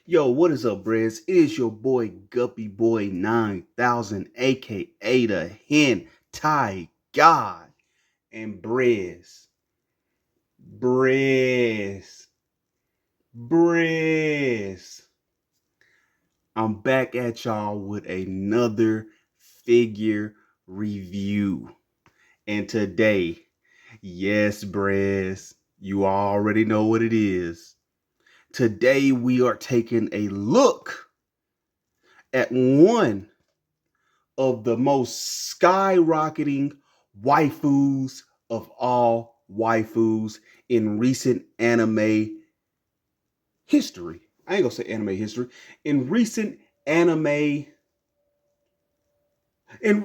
Yo, what is up, Brez? It is your boy Guppy Boy 9000, aka the Hentai God. And Brez, Brez. I'm back at y'all with another figure review. And today, yes, Brez, you already know what it is. Today we are taking a look at one of the most skyrocketing waifus of all waifus in recent anime history. I ain't gonna say anime history. In recent anime, in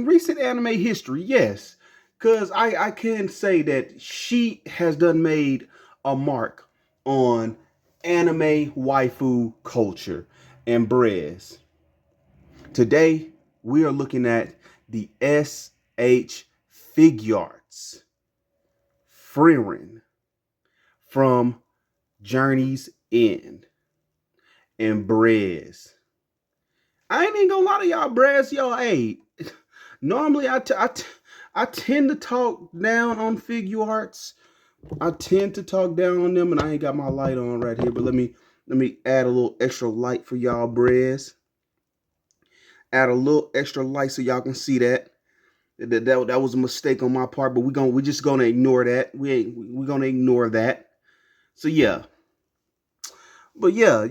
recent anime history, yes, because I can say that she has done made a mark on anime waifu culture. And Brez, today, we are looking at the S.H. Figuarts Frieren from Journey's End. And Brez, I ain't even gonna lie to y'all, Brez. Yo, hey, normally I tend to talk down on Figuarts. I tend to talk down on them, and I ain't got my light on right here. But let me add a little extra light for y'all, Brez. Add a little extra light so y'all can see that. That was a mistake on my part, but we just gonna ignore that. We gonna ignore that. So yeah, but yeah,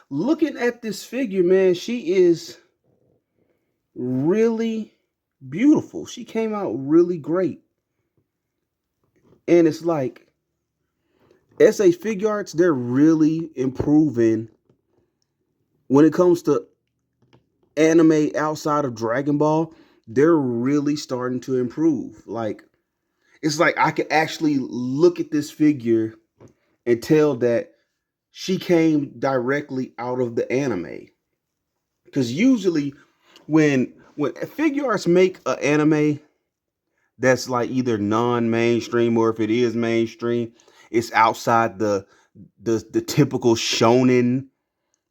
looking at this figure, man, she is really beautiful. She came out really great, and it's like SA Figure Arts, they're really improving when it comes to anime outside of Dragon Ball. They're really starting to improve. Like it's like I could actually look at this figure and tell that she came directly out of the anime. Because usually when figure arts make an anime that's like either non-mainstream, or if it is mainstream, it's outside the typical shonen.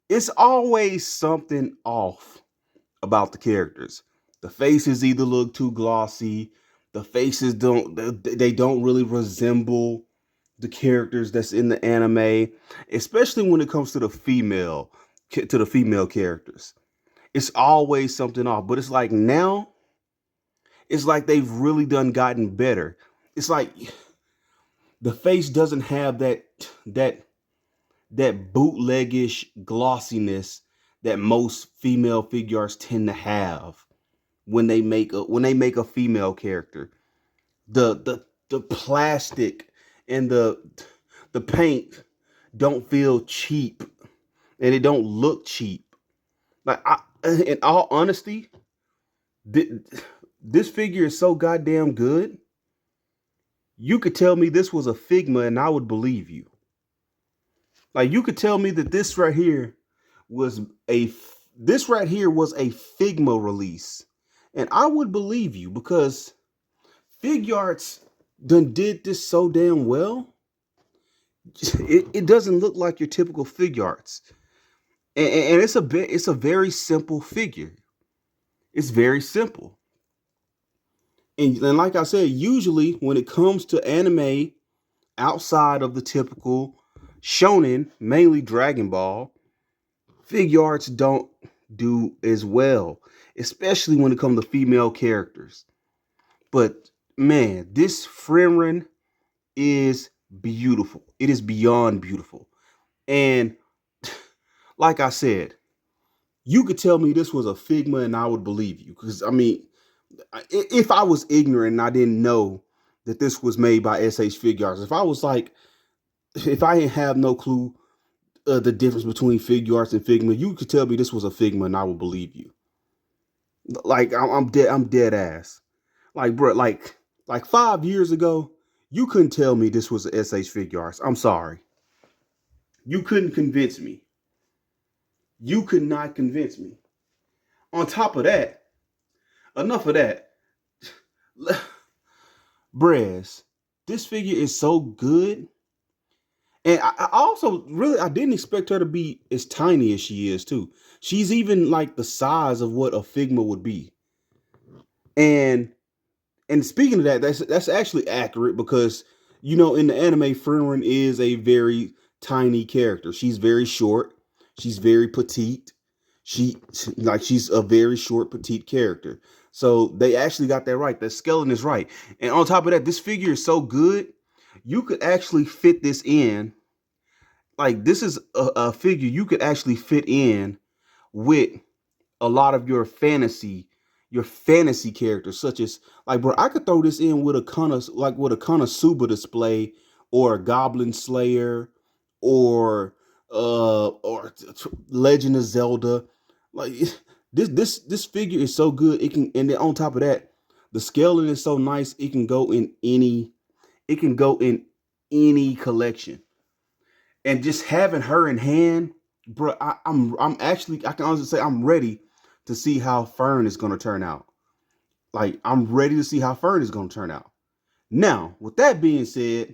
It's always something off about the characters. The faces either look too glossy, the faces don't really resemble the characters that's in the anime, especially when it comes to the female characters. It's always something off. But it's like now, it's like they've really done gotten better. It's like the face doesn't have that that bootleggish glossiness that most female figures tend to have when they make a female character. The plastic and the paint don't feel cheap, and it don't look cheap. Like in all honesty, this figure is so goddamn good. You could tell me this was a Figma and I would believe you. Like you could tell me that was a this right here was a Figma release, and I would believe you because Figuarts done did this so damn well. It doesn't look like your typical Figuarts, and it's a very simple figure. It's very simple. And like I said, usually when it comes to anime outside of the typical shonen, mainly Dragon Ball, figure arts don't do as well, especially when it comes to female characters. But man, this Frieren is beautiful. It is beyond beautiful. And like I said, you could tell me this was a Figma and I would believe you. Because, I mean, if I was ignorant and I didn't know that this was made by SH Figure Arts, if I didn't have no clue the difference between Figure Arts and Figma, you could tell me this was a Figma and I would believe you. Like I'm dead ass. Like bro, like 5 years ago, you couldn't tell me this was a SH Figure Arts. I'm sorry, you couldn't convince me. You could not convince me. On top of that, enough of that, Brez, this figure is so good. And I also really I didn't expect her to be as tiny as she is too. She's even like the size of what a Figma would be. And and speaking of that, that's actually accurate because in the anime, Frieren is a very tiny character. She's very short. She's very petite. She's a very short, petite character. So they actually got that right. That skeleton is right. And on top of that, this figure is so good. You could actually fit this in. Like this is a figure you could actually fit in with a lot of your fantasy characters, such as like, bro, I could throw this in with a Konosuba display or a Goblin Slayer or Legend of Zelda. Like this figure is so good. It can, and then on top of that, the scaling is so nice. It can go in any collection. And just having her in hand, bro, I'm actually, I can honestly say I'm ready to see how Fern is going to turn out. Like I'm ready to see how Fern is going to turn out. Now, with that being said,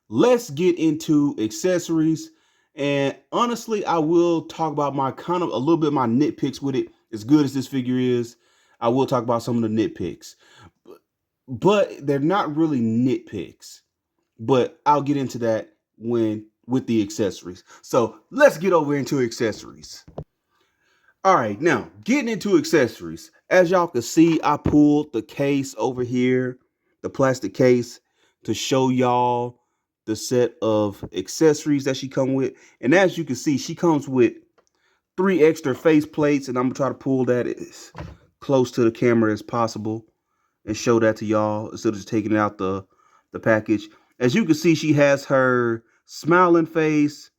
let's get into accessories. And honestly, I will talk about my kind of a little bit of my nitpicks with it. As good as this figure is, I will talk about some of the nitpicks. But they're not really nitpicks. But I'll get into that when with the accessories. So let's get over into accessories. All right, now getting into accessories. As y'all can see, I pulled the case over here, the plastic case, to show y'all the set of accessories that she come with. And as you can see, she comes with 3 extra face plates, and I'm gonna try to pull that as close to the camera as possible and show that to y'all instead of just taking it out the package. As you can see, she has her smiling face,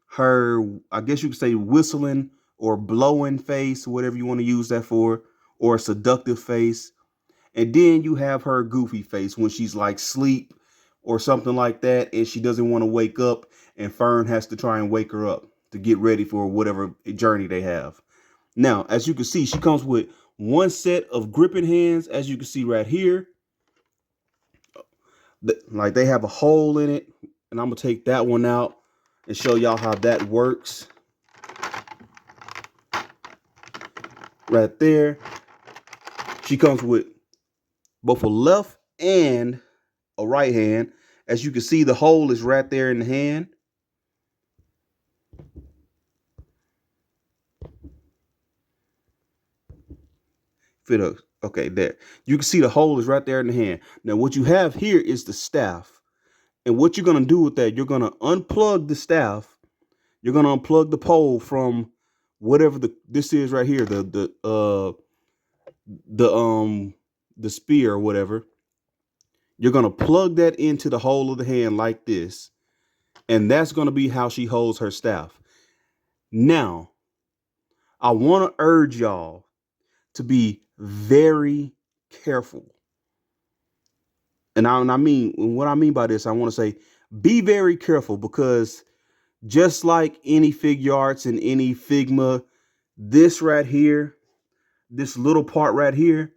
her, I guess you could say, whistling or blowing face, whatever you want to use that for, or a seductive face. And then you have her goofy face when she's like sleep or something like that, and she doesn't want to wake up, and Fern has to try and wake her up to get ready for whatever journey they have. Now, as you can see, she comes with one set of gripping hands, as you can see right here. Like they have a hole in it, and I'm gonna take that one out and show y'all how that works. Right there, she comes with both a left and a right hand. As you can see, the hole is right there in the hand. Fit up. Okay, there. You can see the hole is right there in the hand. Now, what you have here is the staff. And what you're gonna do with that, you're gonna unplug the staff. You're gonna unplug the pole from whatever this is right here, the spear or whatever. You're gonna plug that into the hole of the hand like this, and that's gonna be how she holds her staff. Now, I want to urge y'all to be very careful. And I mean, what I mean by this, I want to say be very careful because just like any Figuarts and any Figma, this right here, this little part right here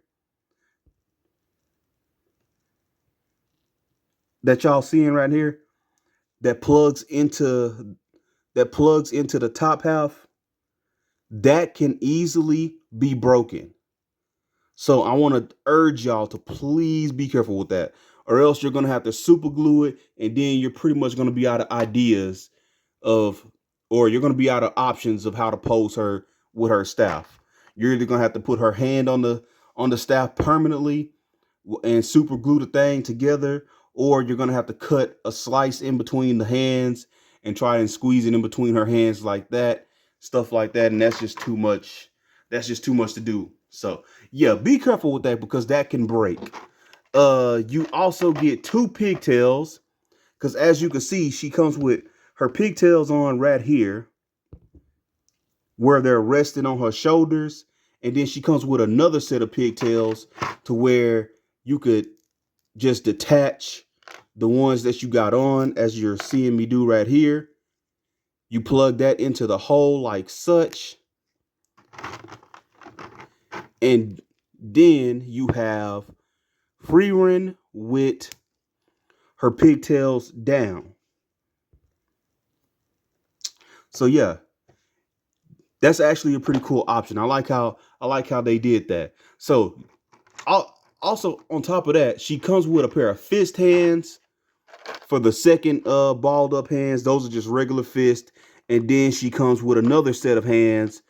that y'all seeing right here, that plugs into the top half, that can easily be broken. So I want to urge y'all to please be careful with that, or else you're gonna have to super glue it, and then you're pretty much gonna be out of ideas of, or you're gonna be out of options of how to pose her with her staff. You're either gonna have to put her hand on the staff permanently and super glue the thing together, or you're gonna have to cut a slice in between the hands and try and squeeze it in between her hands like that, stuff like that, and that's just too much. That's just too much to do. So yeah, be careful with that because that can break. You also get 2 pigtails because as you can see, she comes with her pigtails on right here where they're resting on her shoulders. And then she comes with another set of pigtails to where you could just detach the ones that you got on, as you're seeing me do right here. You plug that into the hole like such. And then you have Frieren with her pigtails down. So yeah, that's actually a pretty cool option. I like how they did that. So also on top of that, she comes with a pair of fist hands for the second balled up hands. Those are just regular fist. And then she comes with another set of hands,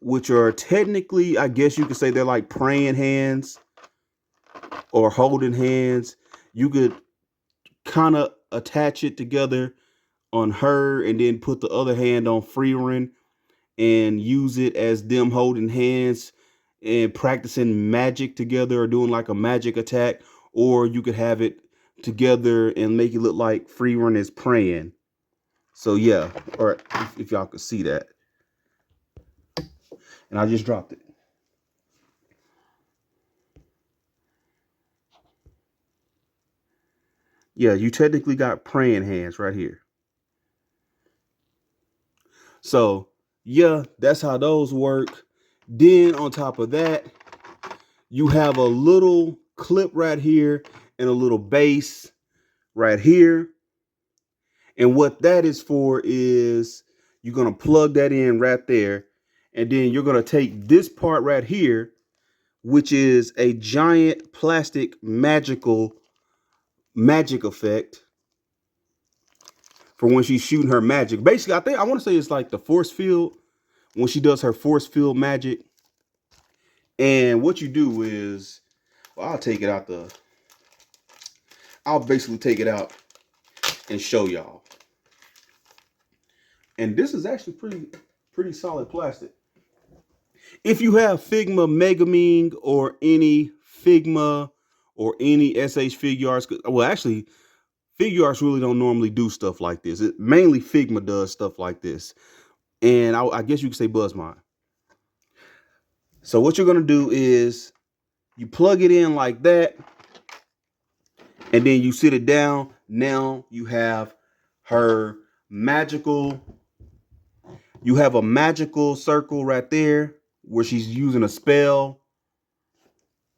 which are technically, I guess you could say they're like praying hands or holding hands. You could kind of attach it together on her and then put the other hand on Frieren and use it as them holding hands and practicing magic together or doing like a magic attack. Or you could have it together and make it look like Frieren is praying. So yeah, or if y'all could see that. And I just dropped it. Yeah, you technically got praying hands right here. So yeah, that's how those work. Then on top of that, you have a little clip right here and a little base right here. And what that is for is you're going to plug that in right there. And then you're going to take this part right here, which is a giant plastic magic effect for when she's shooting her magic. Basically, I want to say it's like the force field when she does her force field magic. And what you do is, well, I'll basically take it out and show y'all. And this is actually pretty solid plastic. If you have Figma Megaming or any Figma or any SH Figuarts, well, actually, Figuarts really don't normally do stuff like this. Mainly Figma does stuff like this. And I guess you could say Buzzmine. So what you're going to do is you plug it in like that, and then you sit it down. Now her magical, you have a magical circle right there where she's using a spell.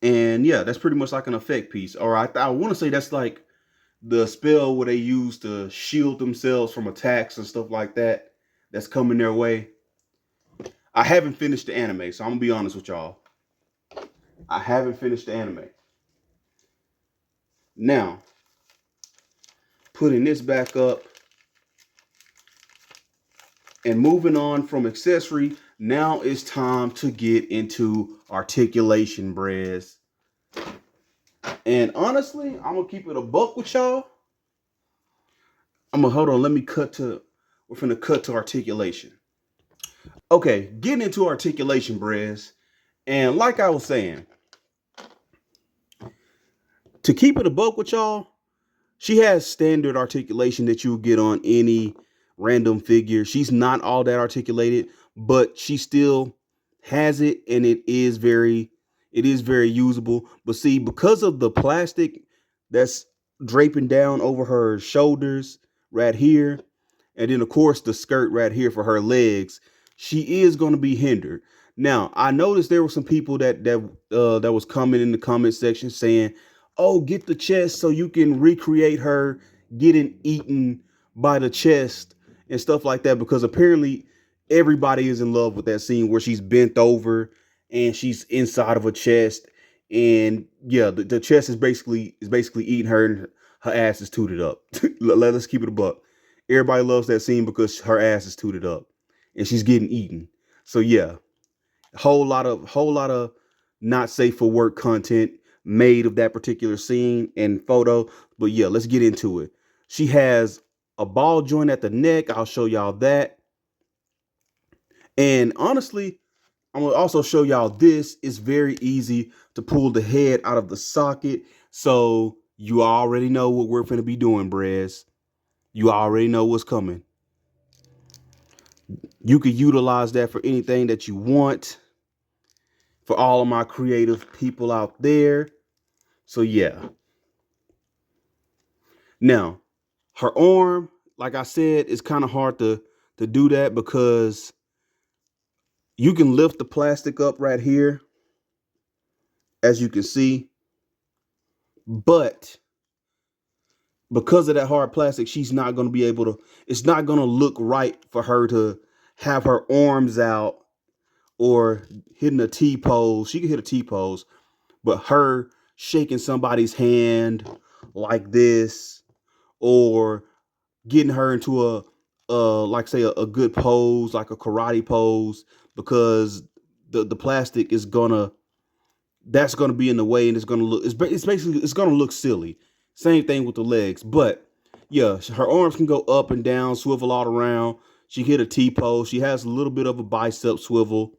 And yeah, that's pretty much like an effect piece. Or I want to say that's like the spell where they use to shield themselves from attacks and stuff like that that's coming their way. I haven't finished the anime, so I'm gonna be honest with y'all. I haven't finished the anime. Now, putting this back up and moving on from accessory, now it's time to get into articulation, Brez. And honestly, I'm gonna keep it a buck with y'all. Hold on, we're finna cut to articulation. Okay, getting into articulation, Brez. And like I was saying, to keep it a buck with y'all, she has standard articulation that you'll get on any random figure. She's not all that articulated, but she still has it, and it is very usable. But see, because of the plastic that's draping down over her shoulders right here, and then of course the skirt right here for her legs, she is going to be hindered. Now, I noticed there were some people that was coming in the comment section saying, "Oh, get the chest so you can recreate her getting eaten by the chest and stuff like that," because apparently everybody is in love with that scene where she's bent over and she's inside of a chest, and yeah, the chest is basically eating her, and her ass is tooted up. Let's keep it a buck. Everybody loves that scene because her ass is tooted up and she's getting eaten. So yeah, whole lot of not safe for work content made of that particular scene and photo. But yeah, let's get into it. She has a ball joint at the neck. I'll show y'all that. And honestly, I'm gonna also show y'all this. It's very easy to pull the head out of the socket. So you already know what we're gonna be doing, Brez. You already know what's coming. You could utilize that for anything that you want. For all of my creative people out there. So yeah. Now, her arm, like I said, is kind of hard to do that because you can lift the plastic up right here, as you can see. But because of that hard plastic, she's not going to be able to, it's not going to look right for her to have her arms out or hitting a T pose. She can hit a T pose, but her shaking somebody's hand like this, or getting her into like say a good pose, like a karate pose, because the plastic is gonna, that's gonna be in the way, and it's gonna look, it's basically, it's gonna look silly. Same thing with the legs, but yeah, her arms can go up and down, swivel all around. She hit a T pose. She has a little bit of a bicep swivel.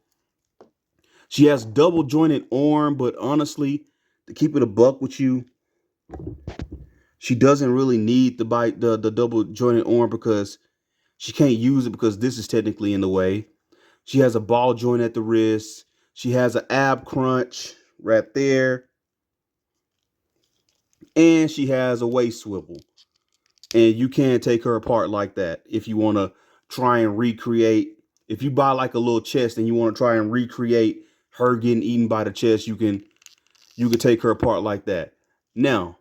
She has double jointed arm, but honestly, to keep it a buck with you, she doesn't really need the double jointed arm, because she can't use it because this is technically in the way. She has a ball joint at the wrist. She has an ab crunch right there. And she has a waist swivel. And you can take her apart like that if you want to try and recreate. If you buy like a little chest and you want to try and recreate her getting eaten by the chest, you can take her apart like that. Now,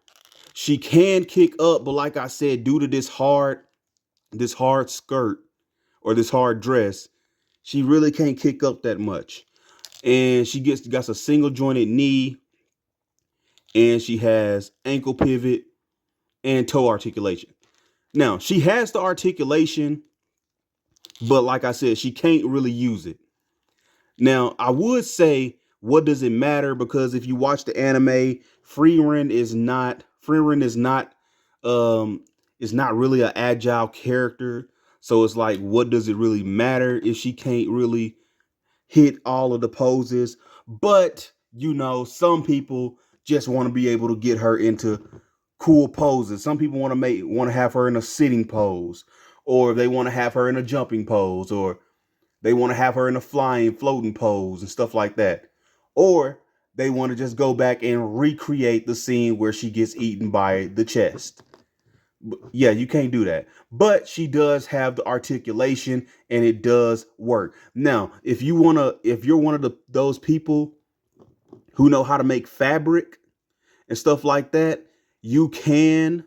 she can kick up, but like I said, due to this hard skirt or this hard dress, she really can't kick up that much. And she got a single jointed knee, and she has ankle pivot and toe articulation. Now, she has the articulation, but like I said, she can't really use it. Now, I would say, what does it matter? Because if you watch the anime, Frieren is not really an agile character. So it's like, what does it really matter if she can't really hit all of the poses? But some people just want to be able to get her into cool poses. Some people want to have her in a sitting pose, or they want to have her in a jumping pose, or they want to have her in a flying, floating pose and stuff like that. Or they want to just go back and recreate the scene where she gets eaten by the chest. Yeah, you can't do that. But she does have the articulation, and it does work. Now, if you're one of those people who know how to make fabric and stuff like that, you can,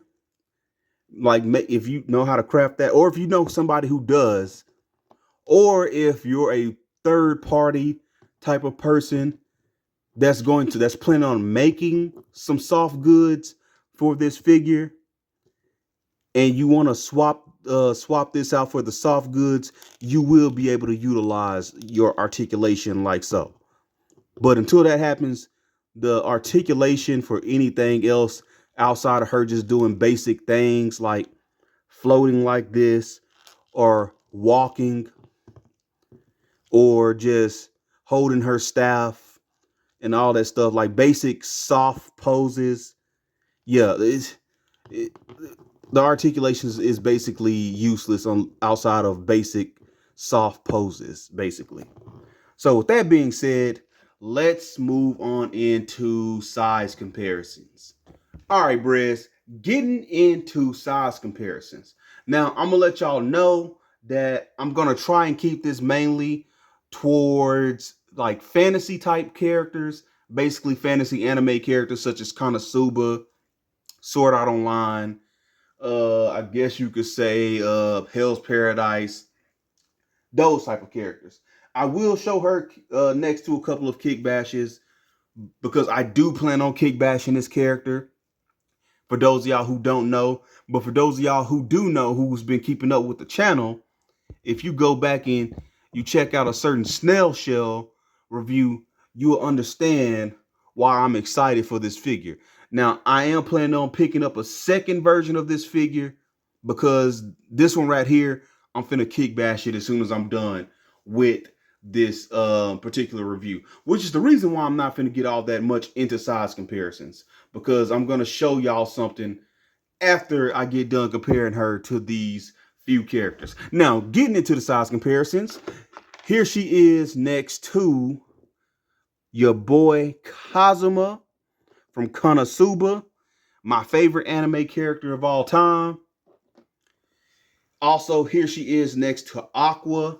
like, if you know how to craft that, or if you know somebody who does, or if you're a third party type of person that's planning on making some soft goods for this figure, and you want to swap this out for the soft goods, you will be able to utilize your articulation like so. But until that happens, the articulation for anything else outside of her just doing basic things like floating like this, or walking, or just holding her staff and all that stuff, like basic soft poses. Yeah, it, the articulation is basically useless on outside of basic soft poses, basically. So with that being said, let's move on into size comparisons. All right, Briz, getting into size comparisons. Now, I'm going to let y'all know that I'm going to try and keep this mainly towards like fantasy type characters, basically fantasy anime characters such as Konosuba, Sword Art Online, I guess you could say Hell's Paradise, those type of characters. I will show her next to a couple of kick bashes, because I do plan on kick bashing this character. For those of y'all who don't know, but for those of y'all who do know, who's been keeping up with the channel, if you go back and you check out a certain snail shell review, you will understand why I'm excited for this figure. Now, I am planning on picking up a second version of this figure, because this one right here, I'm finna kick bash it as soon as I'm done with this particular review, which is the reason why I'm not finna get all that much into size comparisons, because I'm gonna show y'all something after I get done comparing her to these few characters. Now, getting into the size comparisons, here she is next to your boy Kazuma from Konosuba, my favorite anime character of all time. Also, here she is next to Aqua.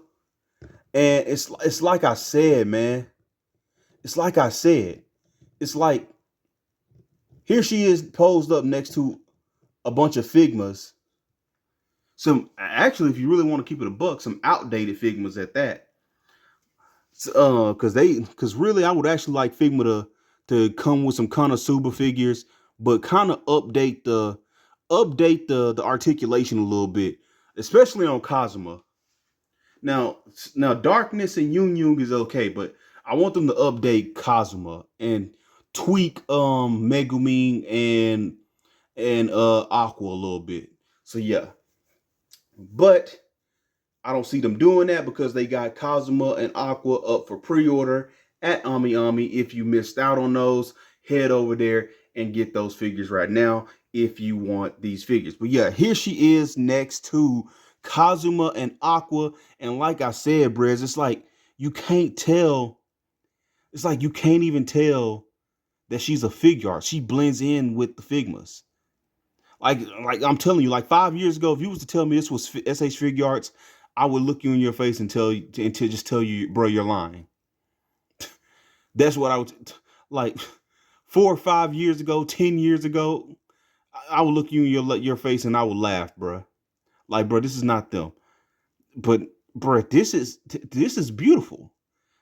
And it's like I said, man. It's like I said. It's like, here she is posed up next to a bunch of Figmas. Some actually, if you really want to keep it a buck, some outdated Figmas at that. Because really, I would actually like Figma to come with some Konosuba figures, but kind of update the articulation a little bit, especially on Kazuma. Now, now Darkness and Yun Yung is okay, but I want them to update Kazuma and tweak Megumin and Aqua a little bit. So yeah, but I don't see them doing that because they got Kazuma and Aqua up for pre-order at Ami Ami. If you missed out on those, head over there and get those figures right now if you want these figures. But yeah, here she is next to Kazuma and Aqua. And like I said, Brez, it's like you can't tell. It's like you can't even tell that she's a Figuart. She blends in with the Figmas. Like I'm telling you, like 5 years ago, if you was to tell me this was SH Figuarts, I would look you in your face and tell you and to just tell you, bro, you're lying. That's what I would like 4 or 5 years ago, 10 years ago. I would look you in your face and I would laugh, bro. Like, bro, this is not them. But, bro, this is beautiful.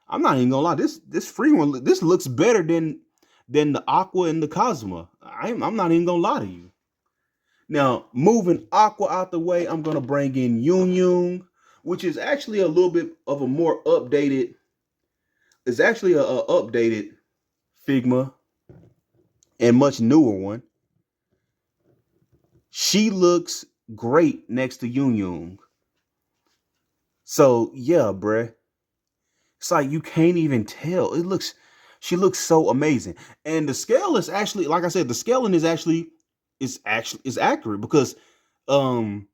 I'm not even gonna lie. This free one, this looks better than the Aqua and the Cosma. I'm not even gonna lie to you. Now, moving Aqua out the way, I'm gonna bring in Yun Yung, which is actually a little bit of a more updated. It's actually a updated Figma and much newer one. She looks great next to Yun Yung. So yeah, bruh. It's like you can't even tell. She looks so amazing. And the scale is actually, like I said, the scaling is accurate because um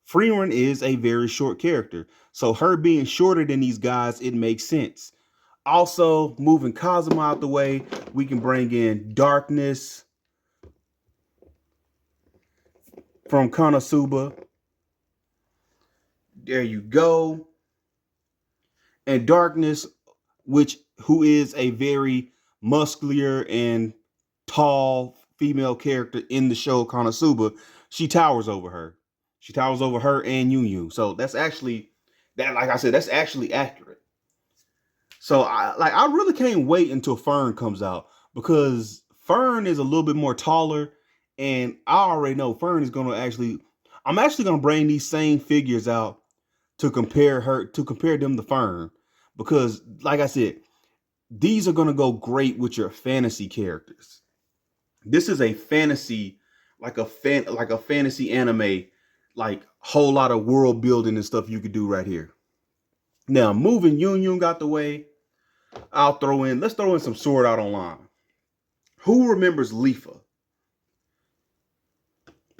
Frieren is a very short character. So her being shorter than these guys, it makes sense. Also, moving Kazuma out the way, we can bring in Darkness from Konosuba. There you go. And Darkness, who is a very muscular and tall female character in the show Konosuba, she towers over her. She towers over her and Yu Yu. So that's actually that, like I said, that's actually accurate. So I really can't wait until Fern comes out because Fern is a little bit more taller, and I already know Fern is gonna actually. I'm actually gonna bring these same figures out to compare them to Fern because, like I said, these are gonna go great with your fantasy characters. This is a fantasy, like a fantasy anime, like whole lot of world building and stuff you could do right here. Now moving Yun Yung out the way, let's throw in some Sword Art Online. Who remembers Lifa?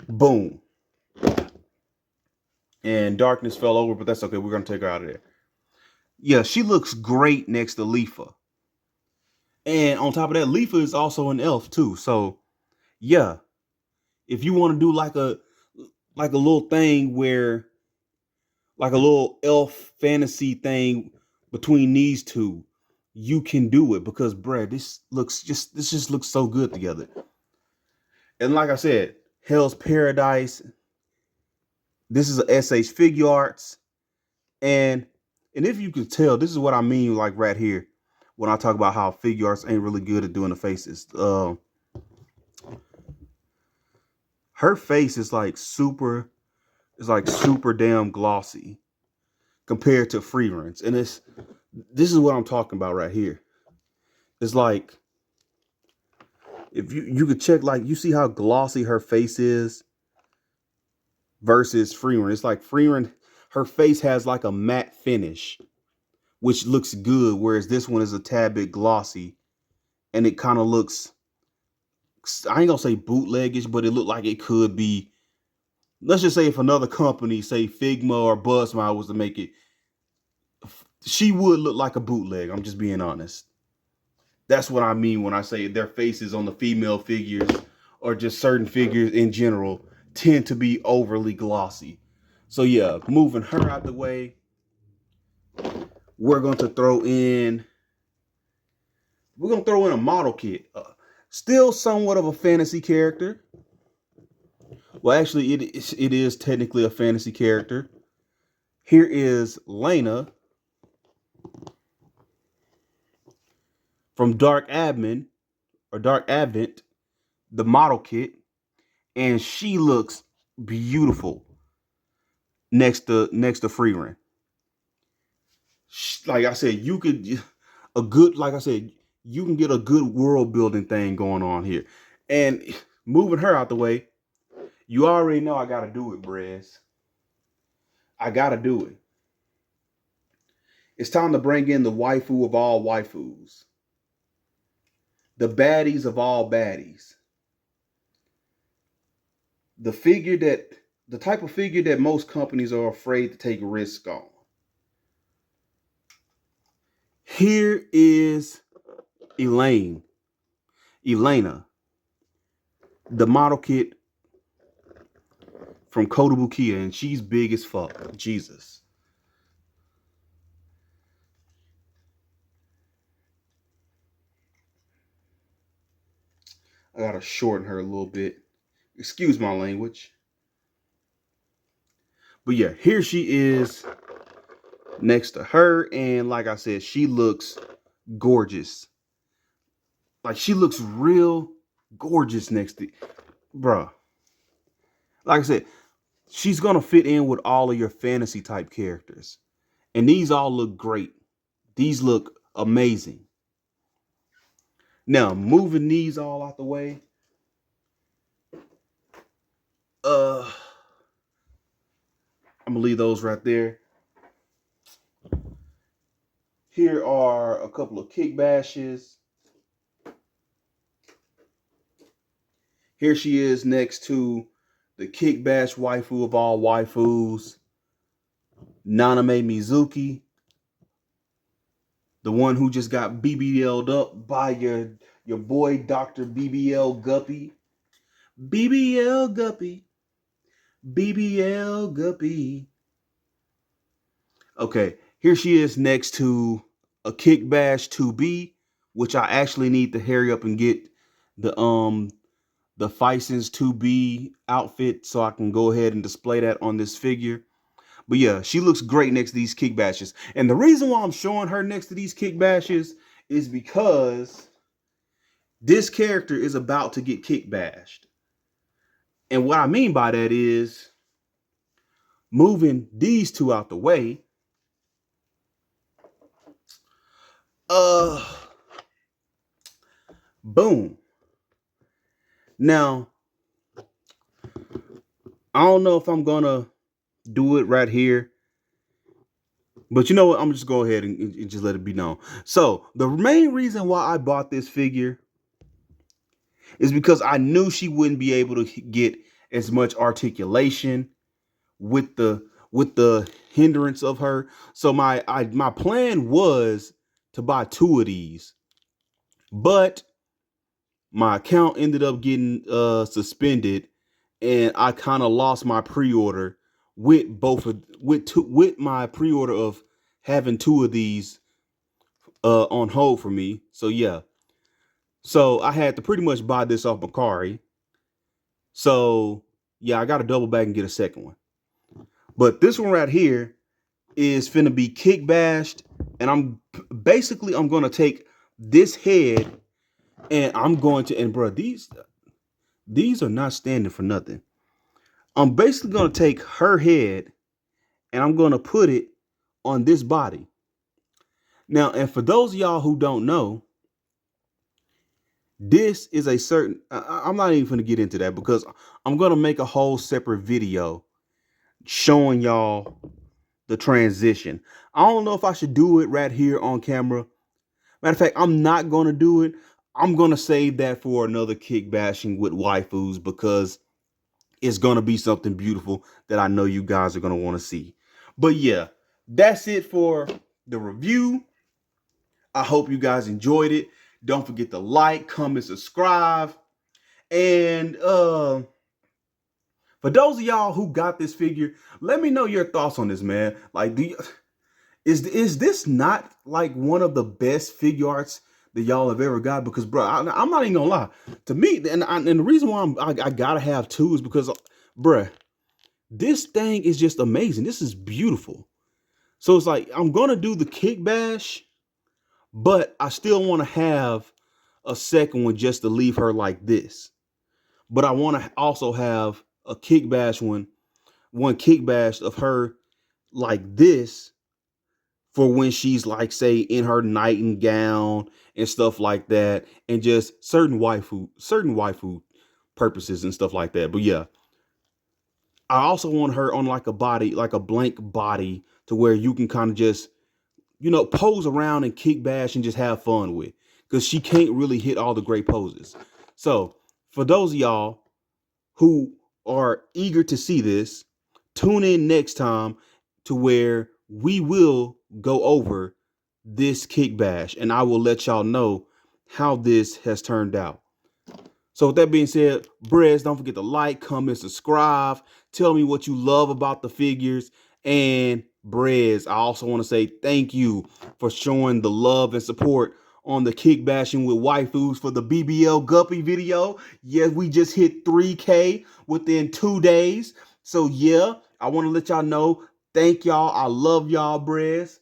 Boom. And Darkness fell over, but that's okay. We're gonna take her out of there. Yeah, she looks great next to Lifa. And on top of that, Lifa is also an elf too. So yeah, if you want to do like a little thing where like a little elf fantasy thing between these two, you can do it because bruh, this just looks so good together. And like I said, Hell's Paradise. This is a SH Figuarts. And if you could tell, this is what I mean, like right here, when I talk about how Figuarts ain't really good at doing the faces. Her face is like super damn glossy compared to Frieren's. And this is what I'm talking about right here. It's like if you could check, like you see how glossy her face is versus Frieren. It's like Frieren, her face has like a matte finish, which looks good, whereas this one is a tad bit glossy, and it kind of looks, I ain't gonna say bootleggish, but it looked like it could be. Let's just say if another company, say Figma or Buzzmile, was to make it, she would look like a bootleg. I'm just being honest. That's what I mean when I say their faces on the female figures or just certain figures in general tend to be overly glossy. So yeah, moving her out the way, we're going to throw in a model kit. Still somewhat of a fantasy character. Well, actually, it is technically a fantasy character. Here is Lena from Dark Advent, the model kit, and she looks beautiful next to Frieren. Like I said, like I said, you can get a good world building thing going on here. And moving her out the way, you already know I gotta do it, Brez. I gotta do it. It's time to bring in the waifu of all waifus, the baddies of all baddies, the figure that the type of figure that most companies are afraid to take risk on. Here is Elaine, Elena, the model kit from Kotobukiya, and she's big as fuck. Jesus. I gotta shorten her a little bit. Excuse my language. But yeah, here she is next to her. And like I said, she looks gorgeous. Like she looks real gorgeous next to, bruh. Like I said, she's gonna fit in with all of your fantasy type characters. And these all look great. These look amazing. Now, moving these all out the way. Uh I'm gonna leave those right there. Here are a couple of kick bashes. Here she is next to the kick bash waifu of all waifus, Naname Mizuki, the one who just got BBL'd up by your boy Dr. BBL Guppy. BBL Guppy. BBL Guppy. Okay, here she is next to a kick bash 2B, which I actually need to hurry up and get the Fison's 2B outfit so I can go ahead and display that on this figure. But yeah, she looks great next to these kick bashes. And the reason why I'm showing her next to these kick bashes is because this character is about to get kick bashed. And what I mean by that is moving these two out the way. Boom. Now, I don't know if I'm gonna do it right here, but you know what? I'm just go ahead and just let it be known. So the main reason why I bought this figure is because I knew she wouldn't be able to get as much articulation with the hindrance of her. So my plan was to buy two of these, but my account ended up getting suspended, and I kind of lost my pre-order with my pre-order of having two of these on hold for me. So yeah, so I had to pretty much buy this off Macari. So yeah, I got to double back and get a second one. But this one right here is finna be kick bashed, and I'm gonna take this head and I'm going to, and bro, these are not standing for nothing. I'm basically gonna take her head and I'm gonna put it on this body. Now, and for those of y'all who don't know, this is a certain, I'm not even gonna get into that because I'm gonna make a whole separate video showing y'all the transition. I don't know if I should do it right here on camera. Matter of fact, I'm not going to do it. I'm going to save that for another kick bashing with waifus because it's going to be something beautiful that I know you guys are going to want to see. But yeah, that's it for the review. I hope you guys enjoyed it. Don't forget to like, comment, subscribe. And for those of y'all who got this figure, let me know your thoughts on this, man. Like, is this not like one of the best Figuarts that y'all have ever got? Because, bro, I'm not even gonna lie. To me, and the reason why I gotta have two is because bruh, this thing is just amazing. This is beautiful. So it's like, I'm going to do the kick bash, but I still want to have a second one just to leave her like this. But I want to also have a kick bash one kick bash of her like this for when she's like, say, in her nighting gown and stuff like that, and just certain waifu purposes and stuff like that. But yeah, I also want her on like a body, like a blank body, to where you can kind of just, pose around and kick bash and just have fun with, because she can't really hit all the great poses. So for those of y'all who are eager to see this, tune in next time to where we will go over this kick bash and I will let y'all know how this has turned out. So with that being said, Brez, don't forget to like, comment, subscribe. Tell me what you love about the figures. And Brez, I also want to say thank you for showing the love and support on the kick bashing with waifus for the BBL Guppy video. Yes, we just hit 3K within 2 days. So yeah, I want to let y'all know. Thank y'all. I love y'all, Brez.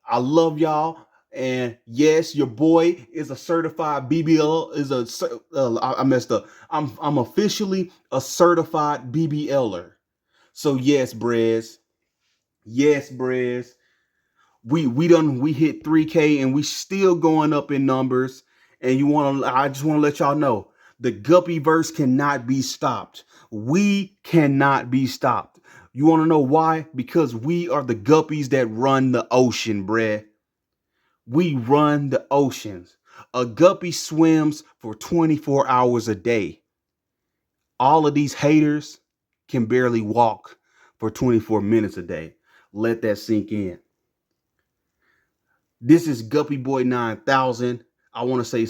I love y'all. And yes, your boy is a certified BBL. I messed up. I'm officially a certified BBLer. So yes, Brez. Yes, Brez. We hit 3K and we still going up in numbers. And I just want to let y'all know, the Guppy verse cannot be stopped. We cannot be stopped. You want to know why? Because we are the Guppies that run the ocean, bruh. We run the oceans. A guppy swims for 24 hours a day. All of these haters can barely walk for 24 minutes a day. Let that sink in. This is Guppy Boy 9000. I want to say,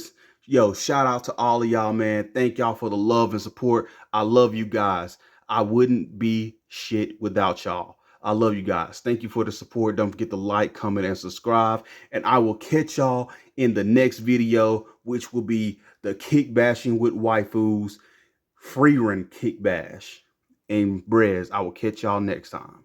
shout out to all of y'all, man. Thank y'all for the love and support. I love you guys. I wouldn't be shit without y'all. I love you guys. Thank you for the support. Don't forget to like, comment, and subscribe. And I will catch y'all in the next video, which will be the kick bashing with waifus, Frieren kick bash. And Brez, I will catch y'all next time.